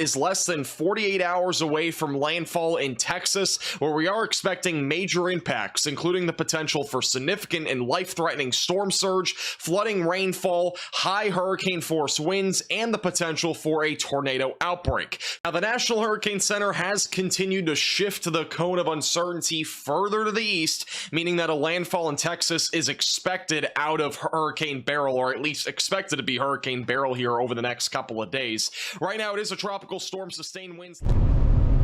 is less than 48 hours away from landfall in Texas, where we are expecting major impacts, including the potential for significant and life-threatening storm surge, flooding rainfall, high hurricane force winds, and the potential for a tornado outbreak. Now, the National Hurricane Center has continued to shift the cone of uncertainty further to the east, meaning that a landfall in Texas is expected out of hurricane barrel, or at least expected to be hurricane barrel here over the next couple of days. Right now, it is a tropical storm, sustained winds.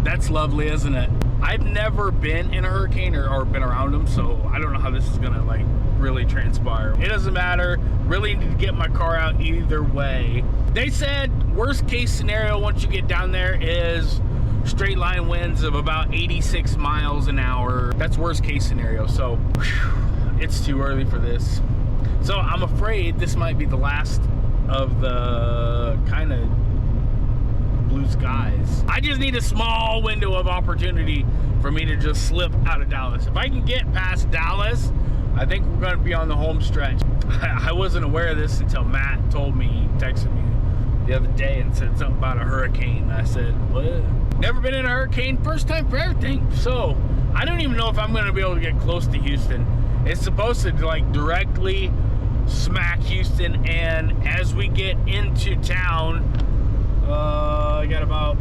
That's lovely, isn't it? I've never been in a hurricane or been around them, so I don't know how this is gonna like really transpire. It doesn't matter. Really need to get my car out either way. They said worst case scenario once you get down there is straight line winds of about 86 miles an hour. That's worst case scenario, so whew, it's too early for this. So I'm afraid this might be the last of the kind of blue skies. I just need a small window of opportunity for me to just slip out of Dallas. If I can get past Dallas, I think we're going to be on the home stretch. I wasn't aware of this until Matt told me, he texted me the other day and said something about a hurricane. I said, what? Never been in a hurricane, first time for everything. So I don't even know if I'm going to be able to get close to Houston. It's supposed to like directly smack Houston, and as we get into town, I got about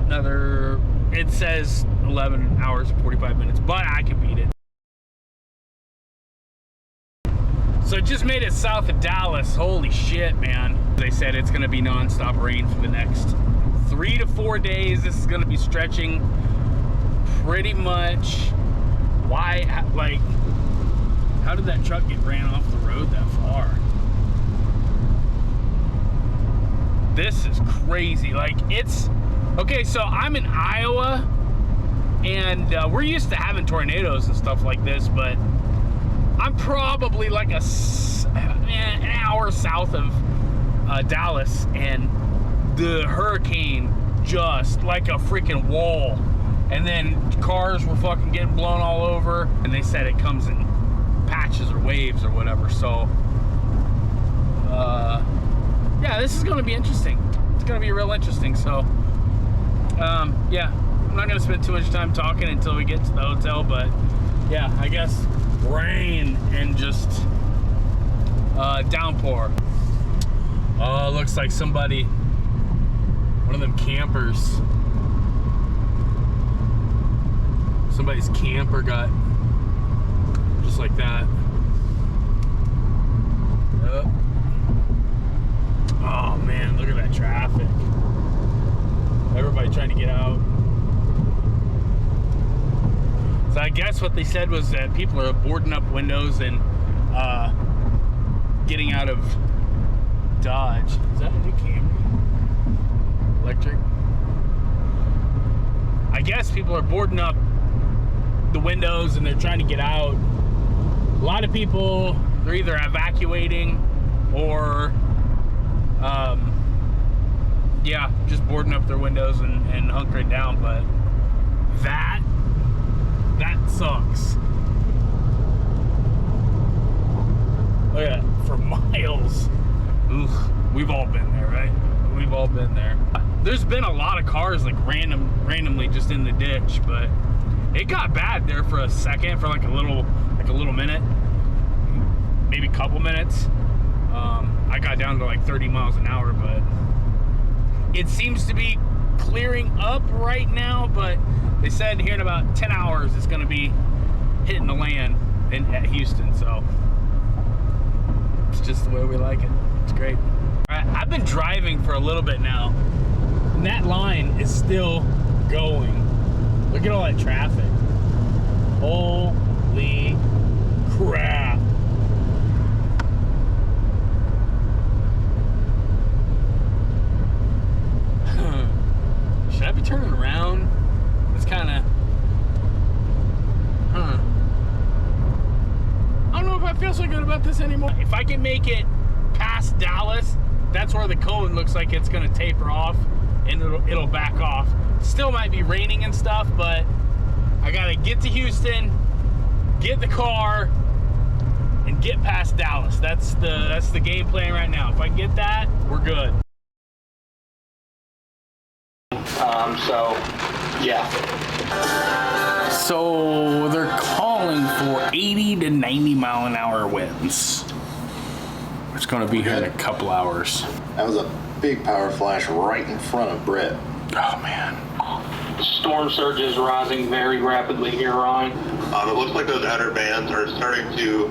another, it says 11 hours and 45 minutes, but I can beat it. So it just made it south of Dallas. Holy shit, man. They said it's gonna be non-stop rain for the next 3 to 4 days. This is gonna be stretching pretty much. Why, like, how did that truck get ran off the road that far? This is crazy. Like, it's okay. So I'm in Iowa, and we're used to having tornadoes and stuff like this, but I'm probably like an hour south of Dallas, and the hurricane just like a freaking wall, and then cars were fucking getting blown all over, and they said it comes in patches or waves or whatever. So yeah, this is going to be interesting. It's going to be real interesting. So yeah, I'm not going to spend too much time talking until we get to the hotel, but yeah, I guess rain and just downpour. Oh, looks like somebody, one of them campers, somebody's camper got just like that. Yep. Oh man, look at that traffic. Everybody trying to get out. So I guess what they said was that people are boarding up windows and getting out of Dodge. Is that a new Camry? Electric? I guess people are boarding up the windows and they're trying to get out. A lot of people, they're either evacuating or yeah, just boarding up their windows and hunkering down. But that sucks. Look at that, for miles. Oof, we've all been there, right? We've all been there. There's been a lot of cars like randomly just in the ditch, but it got bad there for a second, for like a little minute, maybe a couple minutes. I got down to like 30 miles an hour, but it seems to be clearing up right now. But they said here in about 10 hours it's going to be hitting the land at Houston, so it's just the way we like it. It's great. All right, I've been driving for a little bit now, and that line is still going. Look at all that traffic. Holy crap. Should I be turning around? It's kind of, I don't know if I feel so good about this anymore. If I can make it past Dallas, that's where the cone looks like it's going to taper off, and it'll back off. Still might be raining and stuff, but I got to get to Houston, get the car, and get past Dallas. That's the game plan right now. If I can get that, we're good. So, yeah. So they're calling for 80 to 90 mile an hour winds. It's going to be here in a couple hours. That was a big power flash right in front of Brett. Oh, man. Storm surge is rising very rapidly here, Ryan. It looks like those outer bands are starting to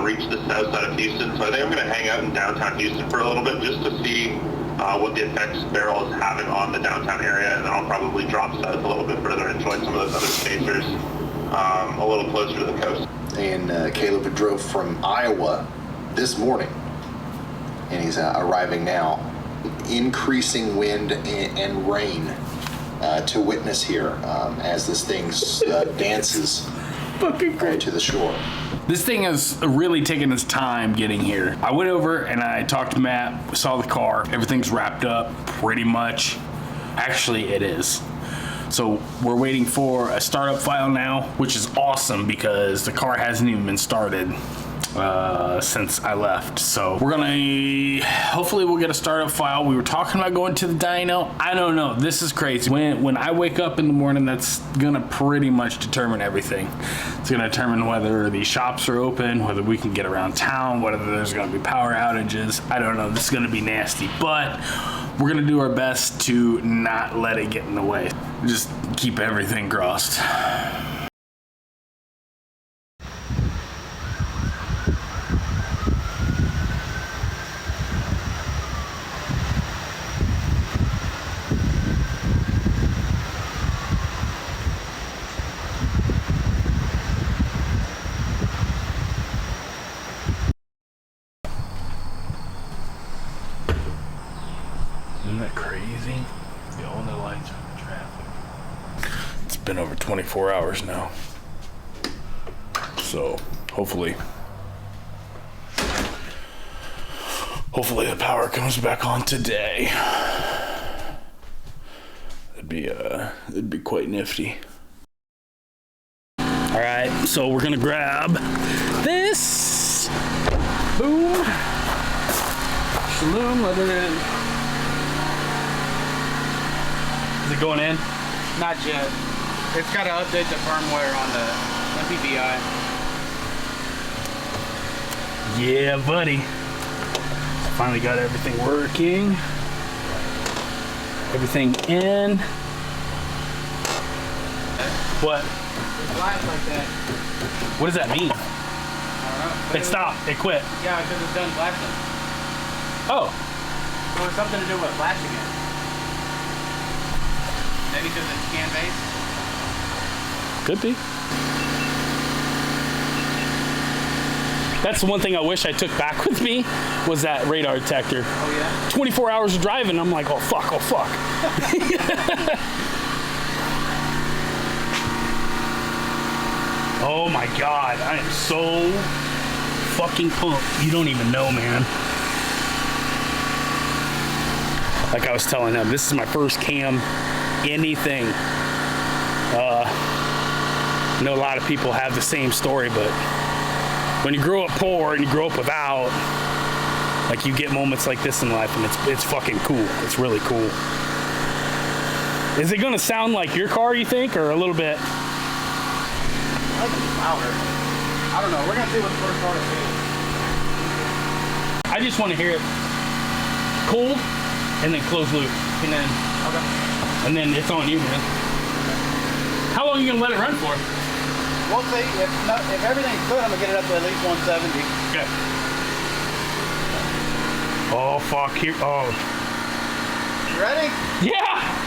reach the south side of Houston, so I think I'm going to hang out in downtown Houston for a little bit just to see what the effects Beryl is having on the downtown area, and then I'll probably drop south a little bit further and join some of those other spacers a little closer to the coast. And Caleb drove from Iowa this morning, and he's arriving now. Increasing wind and rain to witness here as this thing dances Fucking great. to the shore. This thing has really taken its time getting here. I went over and I talked to Matt, saw the car. Everything's wrapped up pretty much. Actually, it is. So we're waiting for a startup file now, which is awesome because the car hasn't even been started since I left. So we're gonna, hopefully we'll get a startup file. We were talking about going to the dyno. I don't know, this is crazy. When I wake up in the morning, that's gonna pretty much determine everything. It's gonna determine whether the shops are open, whether we can get around town, whether there's gonna be power outages. I don't know, this is gonna be nasty, but we're gonna do our best to not let it get in the way. Just keep everything crossed. Isn't that crazy? The only lights are the traffic. It's been over 24 hours now. So hopefully the power comes back on today. It'd be quite nifty. All right, so we're gonna grab this. Boom. Shalom, let it in. Is it going in? Not yet. It's got to update the firmware on the MPVI. Yeah, buddy. Finally got everything working. Everything in. What? It flies like that. What does that mean? I don't know. It stopped. It quit. Yeah, because it's done flashing. Oh. So it's something to do with flashing it. Maybe because it's scan based. Could be. That's the one thing I wish I took back with me was that radar detector. Oh yeah? 24 hours of driving, I'm like, oh fuck, oh fuck. Oh my God, I am so fucking pumped. You don't even know, man. Like I was telling him, this is my first cam anything. I know a lot of people have the same story, but when you grow up poor and you grow up without, like you get moments like this in life, and it's fucking cool. It's really cool. Is it gonna sound like your car, you think, or a little bit? I think it's louder. I don't know. We're gonna see what the first part is. I just want to hear it cold and then closed loop, and then it's on you, man. How long are you gonna let it run for? We'll see. If everything's good, I'm gonna get it up to at least 170. Okay. Oh fuck! Here. Oh. You ready? Yeah.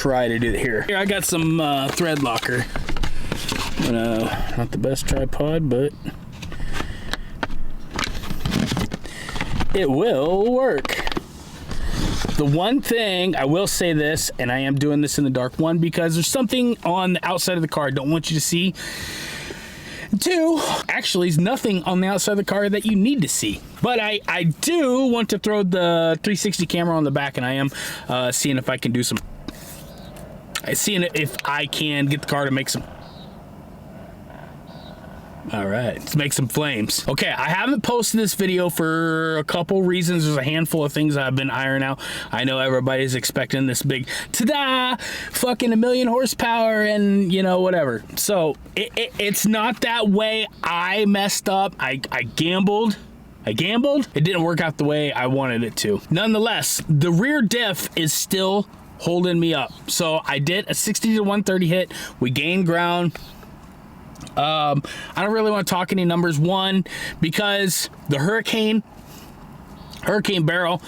try to do it here. Here, I got some thread locker. Not the best tripod, but it will work. The one thing, I will say this, and I am doing this in the dark, one, because there's something on the outside of the car I don't want you to see. Two, actually, there's nothing on the outside of the car that you need to see. But I do want to throw the 360 camera on the back, and I am seeing if I can do some, seeing if I can get the car to make some. All right, let's make some flames. Okay, I haven't posted this video for a couple reasons. There's a handful of things I've been ironing out. I know everybody's expecting this big ta-da, fucking 1,000,000 horsepower and, you know, whatever. So it's not that way. I messed up. I gambled. It didn't work out the way I wanted it to. Nonetheless, the rear diff is still holding me up. So I did a 60 to 130 hit. We gained ground. I don't really want to talk any numbers. One, because the hurricane barrel,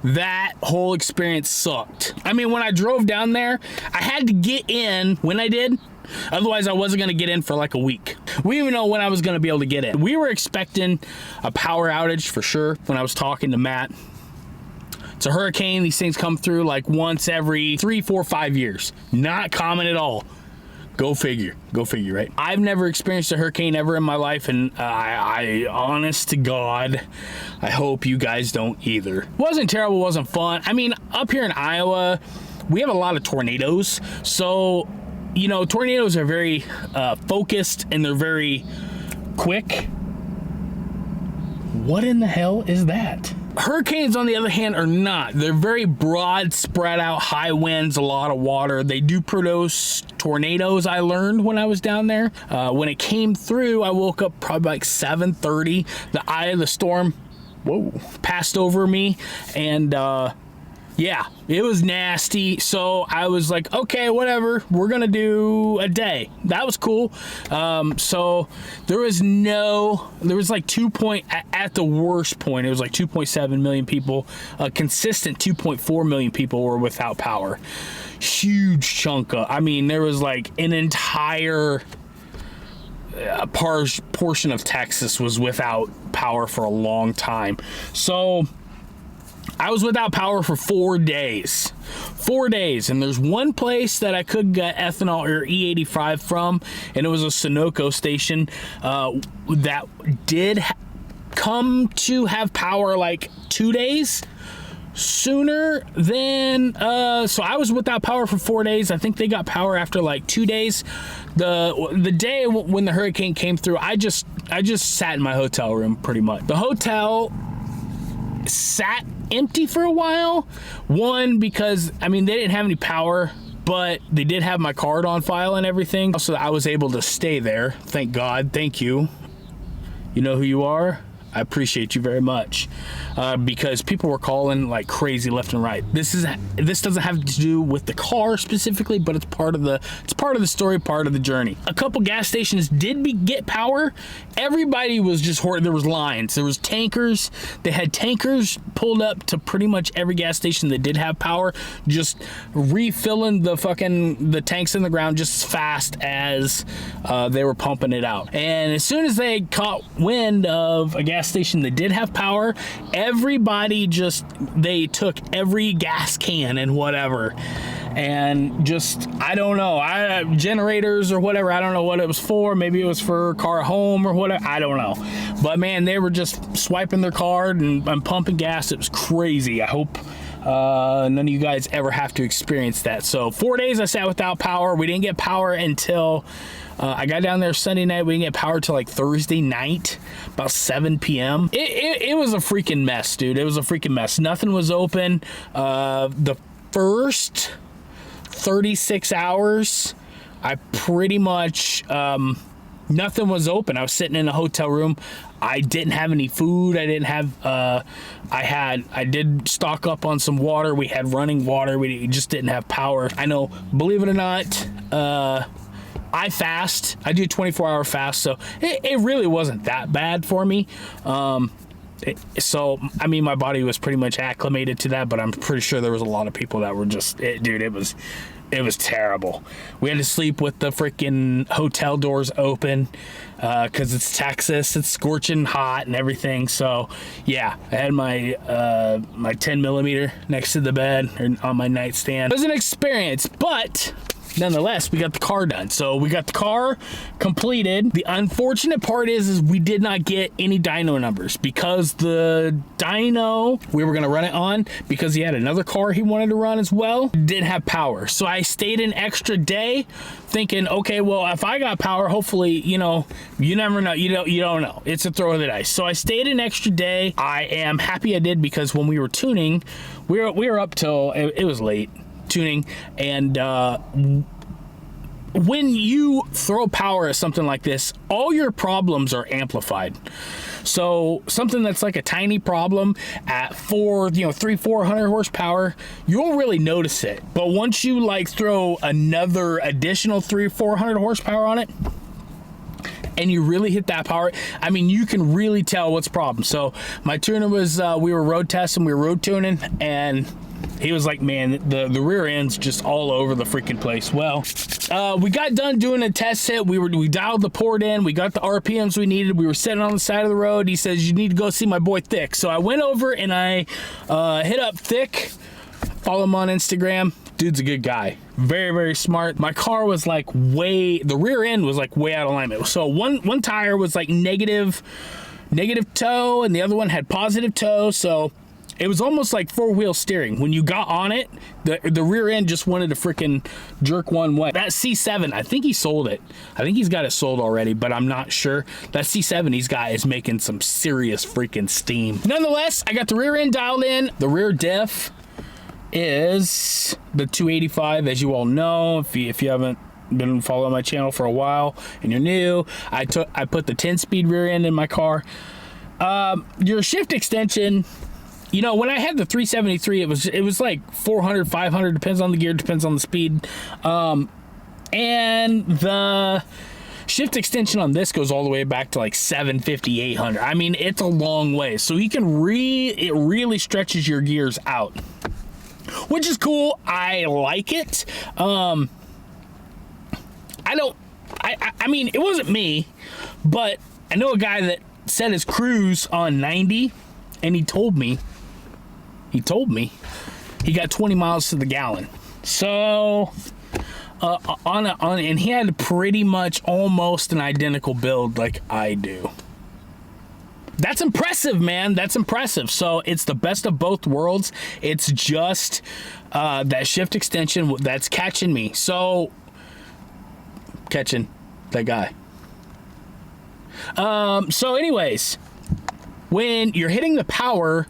that whole experience sucked. I mean, when I drove down there, I had to get in when I did. Otherwise, I wasn't going to get in for like a week. We didn't even know when I was going to be able to get in. We were expecting a power outage for sure when I was talking to Matt. It's a hurricane. These things come through like once every 3, 4, 5 years. Not common at all. Go figure, right? I've never experienced a hurricane ever in my life, and I honest to God, I hope you guys don't either. Wasn't terrible, wasn't fun. I mean, up here in Iowa, we have a lot of tornadoes. So, you know, tornadoes are very focused and they're very quick. What in the hell is that? Hurricanes, on the other hand, are not. They're very broad, spread out, high winds, a lot of water. They do produce tornadoes, I learned when I was down there. When it came through, I woke up probably like 7:30. The eye of the storm, passed over me, and yeah, it was nasty. So I was like, okay, whatever, we're gonna do a day. That was cool. So there was like at the worst point, it was like 2.7 million people. A consistent 2.4 million people were without power. Huge chunk of, I mean, there was like an entire portion of Texas was without power for a long time. So I was without power for 4 days. 4 days. And there's one place that I could get ethanol or E85 from, and it was a Sunoco station that did come to have power like 2 days sooner than so I was without power for 4 days. I think they got power after like 2 days. The day when the hurricane came through, I just sat in my hotel room pretty much. The hotel sat empty for a while. One, because I mean, they didn't have any power, but they did have my card on file and everything, so I was able to stay there. Thank God. Thank you. You know who you are? I appreciate you very much, because people were calling like crazy left and right. This doesn't have to do with the car specifically, but it's part of the story, part of the journey. A couple gas stations did get power. Everybody was just there was lines. There was tankers. They had tankers pulled up to pretty much every gas station that did have power, just refilling the tanks in the ground just as fast as they were pumping it out. And as soon as they caught wind of a gas station that did have power, everybody they took every gas can and whatever, and just, I don't know, generators or whatever, I don't know what it was for. Maybe it was for car home or whatever, I don't know. But man, they were just swiping their card and pumping gas. It was crazy. I hope none of you guys ever have to experience that. So 4 days I sat without power. We didn't get power until I got down there Sunday night. We didn't get power till like Thursday night, about 7 p.m. It was a freaking mess, dude. It was a freaking mess. Nothing was open. The first 36 hours, I pretty much, nothing was open. I was sitting in a hotel room. I didn't have any food. I didn't have, I did stock up on some water. We had running water. We just didn't have power. I know, believe it or not, I fast. I do a 24-hour fast, so it really wasn't that bad for me. So, I mean, my body was pretty much acclimated to that, but I'm pretty sure there was a lot of people that were just, dude, it was It was terrible. We had to sleep with the freaking hotel doors open because it's Texas. It's scorching hot and everything. So yeah, I had my my 10 millimeter next to the bed or on my nightstand. It was an experience, but nonetheless, we got the car done. So we got the car completed. The unfortunate part is we did not get any dyno numbers because the dyno we were gonna run it on, because he had another car he wanted to run as well, didn't have power. So I stayed an extra day thinking, okay, well, if I got power, hopefully, you know, you never know. You don't know. It's a throw of the dice. So I stayed an extra day. I am happy I did, because when we were tuning, we were up till it was late tuning, and when you throw power at something like this, all your problems are amplified. So something that's like a tiny problem at 300-400 horsepower, you won't really notice it. But once you like throw another additional 300-400 horsepower on it, and you really hit that power, I mean, you can really tell what's the problem. So my tuner was, we were road testing, we were road tuning, and he was like, man, the rear end's just all over the freaking place. Well, we got done doing a test hit. We dialed the port in. We got the RPMs we needed. We were sitting on the side of the road. He says, you need to go see my boy Thick. So I went over and I hit up Thick. Follow him on Instagram. Dude's a good guy. Very, very smart. My car was like the rear end was like way out of alignment. So one tire was like negative toe, and the other one had positive toe. So it was almost like four-wheel steering. When you got on it, the rear end just wanted to freaking jerk one way. That C7, I think he sold it. I think he's got it sold already, but I'm not sure. That C7 he's got is making some serious freaking steam. Nonetheless, I got the rear end dialed in. The rear diff is the 285, as you all know. If you haven't been following my channel for a while and you're new, I put the 10-speed rear end in my car. Your shift extension, you know, when I had the 373, it was like 400, 500, depends on the gear, depends on the speed. And the shift extension on this goes all the way back to like 750, 800. I mean, it's a long way. So you can it really stretches your gears out, which is cool. I like it. I mean, it wasn't me, but I know a guy that set his cruise on 90, and he told me he got 20 miles to the gallon. So and he had pretty much almost an identical build like I do. That's impressive, man. That's impressive. So it's the best of both worlds. It's just that shift extension that's catching me. So catching that guy. So anyways, when you're hitting the power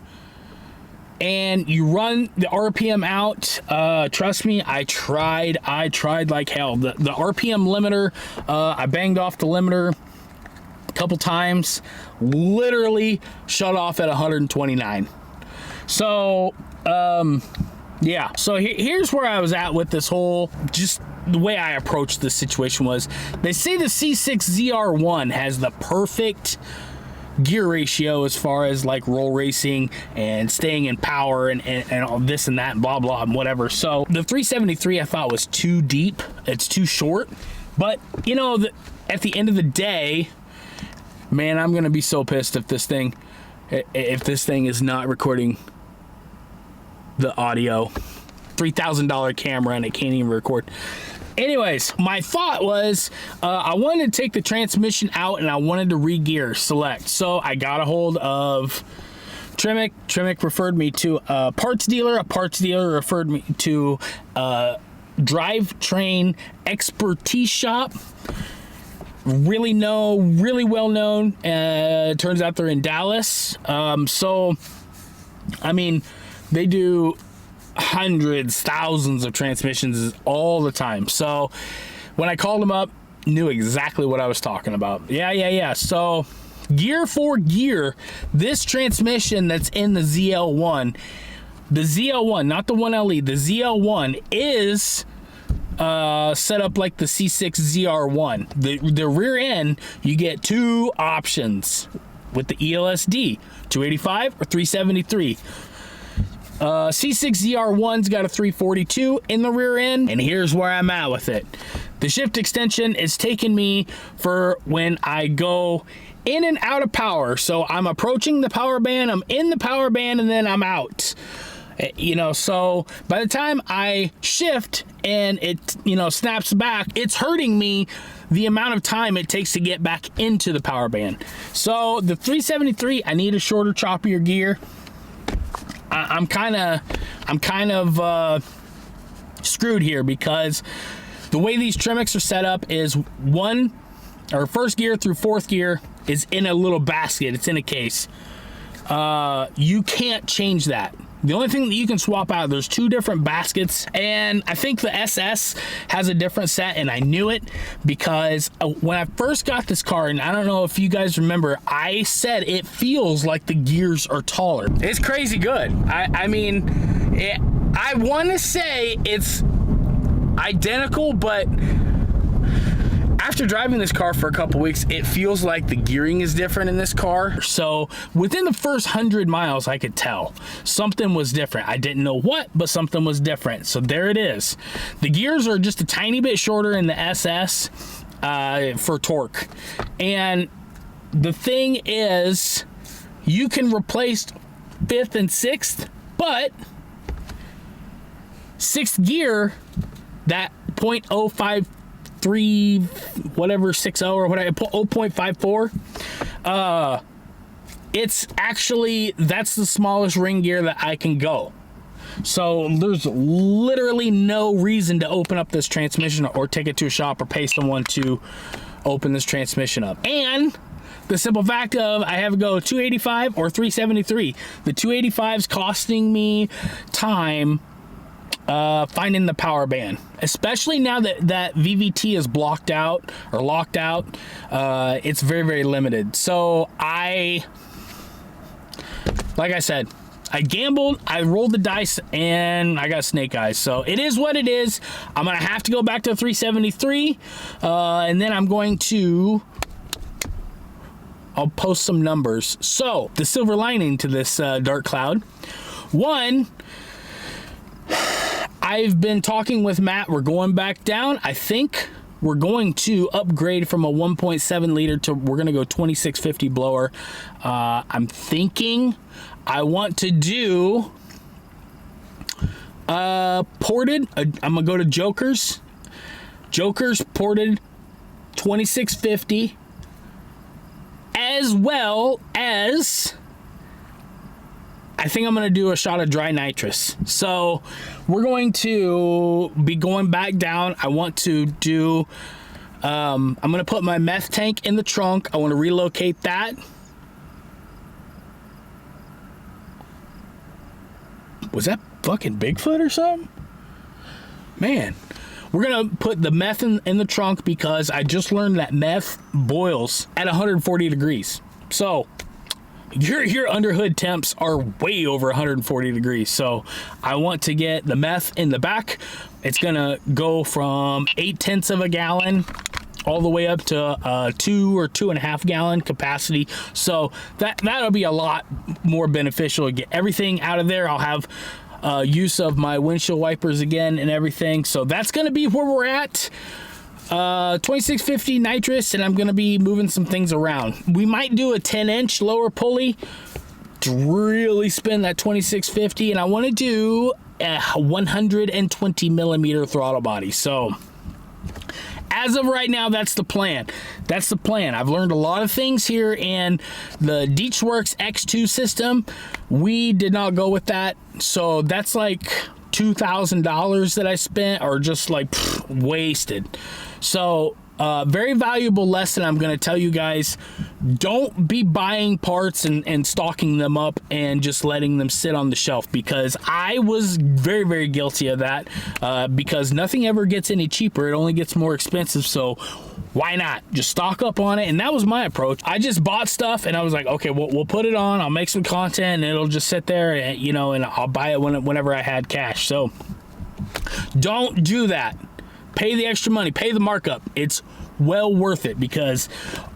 and you run the RPM out, trust me, I tried like hell. The RPM limiter, I banged off the limiter a couple times, literally shut off at 129. So yeah, so here's where I was at with this whole, just the way I approached this situation was, they say the C6 ZR1 has the perfect gear ratio as far as like roll racing and staying in power and all this and that and blah blah and whatever. So the 373 I thought was too deep, it's too short. But you know, at the end of the day, man, I'm gonna be so pissed if this thing is not recording the audio. $3,000 camera and it can't even record. Anyways, my thought was I wanted to take the transmission out and I wanted to re-gear select. So I got a hold of Tremec. Tremec referred me to a parts dealer. A parts dealer referred me to a drivetrain expertise shop. Really well known. Turns out they're in Dallas. So, I mean, they do hundreds, thousands of transmissions all the time. So when I called them up, knew exactly what I was talking about. Yeah. So gear for gear, this transmission that's in the ZL1, not the 1LE, the ZL1 is set up like the C6 ZR1. The rear end, you get two options with the ELSD, 285 or 373. C6 ZR1's got a 342 in the rear end, and here's where I'm at with it. The shift extension is taking me for when I go in and out of power. So I'm approaching the power band, I'm in the power band, and then I'm out. You know, so by the time I shift and it, you know, snaps back, it's hurting me the amount of time it takes to get back into the power band. So the 373, I need a shorter, choppier gear. I'm kind of screwed here because the way these Tremix are set up is first gear through fourth gear is in a little basket. It's in a case. You can't change that. The only thing that you can swap out, there's 2 different baskets, and I think the SS has a different set, and I knew it because when I first got this car, and I don't know if you guys remember, I said it feels like the gears are taller. It's crazy good. I mean, I want to say it's identical, but after driving this car for a couple weeks, it feels like the gearing is different in this car. So within the first 100 miles, I could tell something was different. I didn't know what, but something was different. So there it is. The gears are just a tiny bit shorter in the SS for torque. And the thing is, you can replace 5th and 6th, but 6th gear, that 0.053 whatever 60 or whatever 0.54, it's actually, that's the smallest ring gear that I can go. So there's literally no reason to open up this transmission or take it to a shop or pay someone to open this transmission up. And the simple fact of I have to go 285 or 373. The 285 is costing me time finding the power band, especially now that VVT is blocked out or locked out. It's very, very limited. So like I said, I gambled, I rolled the dice, and I got snake eyes. So it is what it is. I'm gonna have to go back to 373, and then I'll post some numbers. So the silver lining to this dark cloud, one, I've been talking with Matt. We're going back down. I think we're going to upgrade from a 1.7 liter to we're going to go 2650 blower. I'm thinking I want to do ported. I'm going to go to Joker's ported 2650, as well as I think I'm going to do a shot of dry nitrous. So we're going to be going back down. I want to do, I'm going to put my meth tank in the trunk. I want to relocate that. Was that fucking Bigfoot or something? Man, we're going to put the meth in the trunk because I just learned that meth boils at 140 degrees. So your under hood temps are way over 140 degrees. So I want to get the meth in the back. It's gonna go from 0.8 of a gallon all the way up to 2 or 2.5 gallon capacity. So that'll be a lot more beneficial to get everything out of there. I'll have use of my windshield wipers again and everything. So that's gonna be where we're at. 2650 nitrous, and I'm going to be moving some things around. We might do a 10-inch lower pulley to really spin that 2650, and I want to do a 120 millimeter throttle body. So as of right now, that's the plan. That's the plan. I've learned a lot of things here, and the Deechworks X2 system, we did not go with that. So that's like $2,000 that I spent, or just like wasted. So very valuable lesson I'm going to tell you guys. Don't be buying parts and stocking them up and just letting them sit on the shelf, because I was very, very guilty of that, because nothing ever gets any cheaper. It only gets more expensive. So why not just stock up on it? And that was my approach. I just bought stuff and I was like, okay, we'll put it on. I'll make some content and it'll just sit there, and, you know, and I'll buy it whenever I had cash. So don't do that. Pay the extra money, pay the markup. It's well worth it, because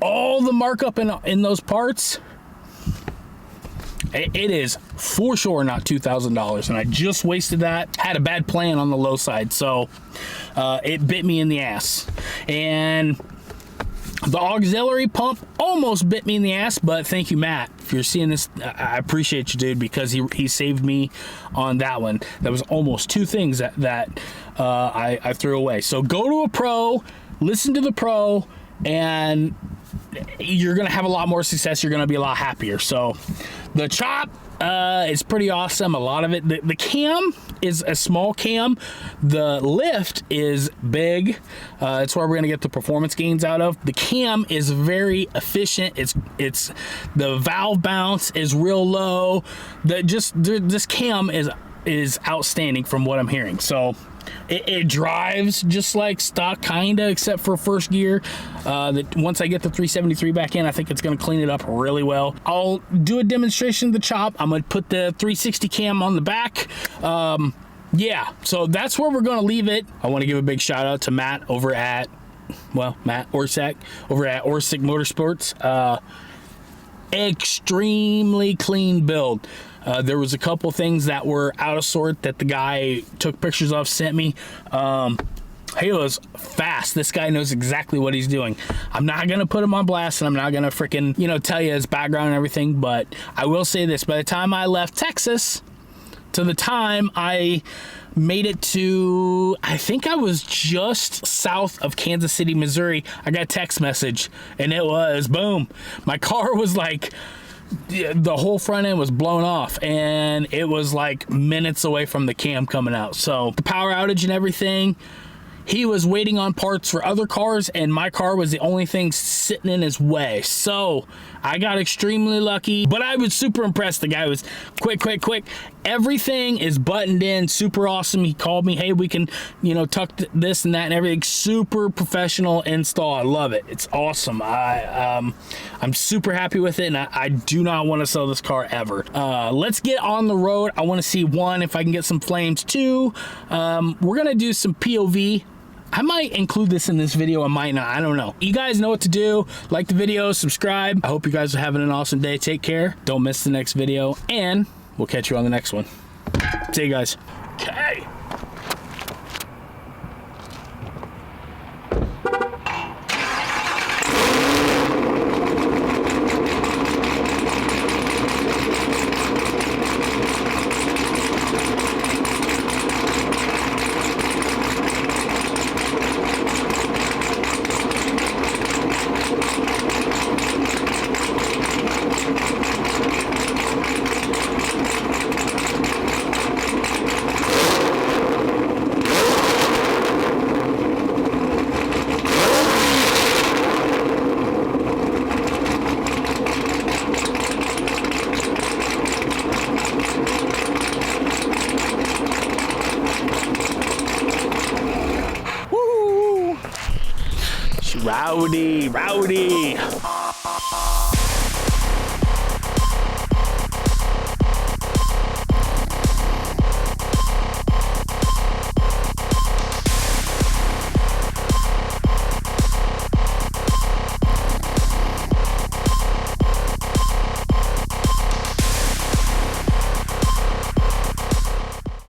all the markup in those parts It is for sure not $2,000, and I just wasted that. Had a bad plan on the low side, so it bit me in the ass. And the auxiliary pump almost bit me in the ass, but thank you, Matt. If you're seeing this, I appreciate you, dude, because he saved me on that one. That was almost two things that I threw away. So go to a pro, listen to the pro, and you're gonna have a lot more success. You're gonna be a lot happier. So the chop is pretty awesome. A lot of it, the cam is a small cam, the lift is big. It's where we're gonna get the performance gains out of. The cam is very efficient. It's the valve bounce is real low. This cam is outstanding from what I'm hearing. So it drives just like stock, kinda, except for first gear. Once I get the 373 back in, I think it's gonna clean it up really well. I'll do a demonstration of the chop. I'm gonna put the 360 cam on the back. Yeah, so that's where we're gonna leave it. I wanna give a big shout out to Matt over at, Matt Orsak over at Orsak Motorsports. Extremely clean build. There was a couple things that were out of sort that the guy took pictures of, sent me. He was fast. This guy knows exactly what he's doing. I'm not gonna put him on blast, and I'm not gonna freaking, tell you his background and everything, but I will say this: by the time I left Texas to the time I made it to, I think I was just south of Kansas City, Missouri, I got a text message, and it was boom. My car was like, the whole front end was blown off, and it was like minutes away from the cam coming out. So the power outage and everything, he was waiting on parts for other cars, and my car was the only thing sitting in his way. So I got extremely lucky, but I was super impressed. The guy was quick. Everything is buttoned in, super awesome. He called me, hey, we can, tuck this and that and everything. Super professional install. I love it. It's awesome. I'm super happy with it, and I do not want to sell this car ever. Let's get on the road. I want to see, one, if I can get some flames. Two, we're gonna do some POV. I might include this in this video, I might not, I don't know. You guys know what to do. Like the video, subscribe. I hope you guys are having an awesome day. Take care. Don't miss the next video, and we'll catch you on the next one. See you guys. Okay. Rowdy.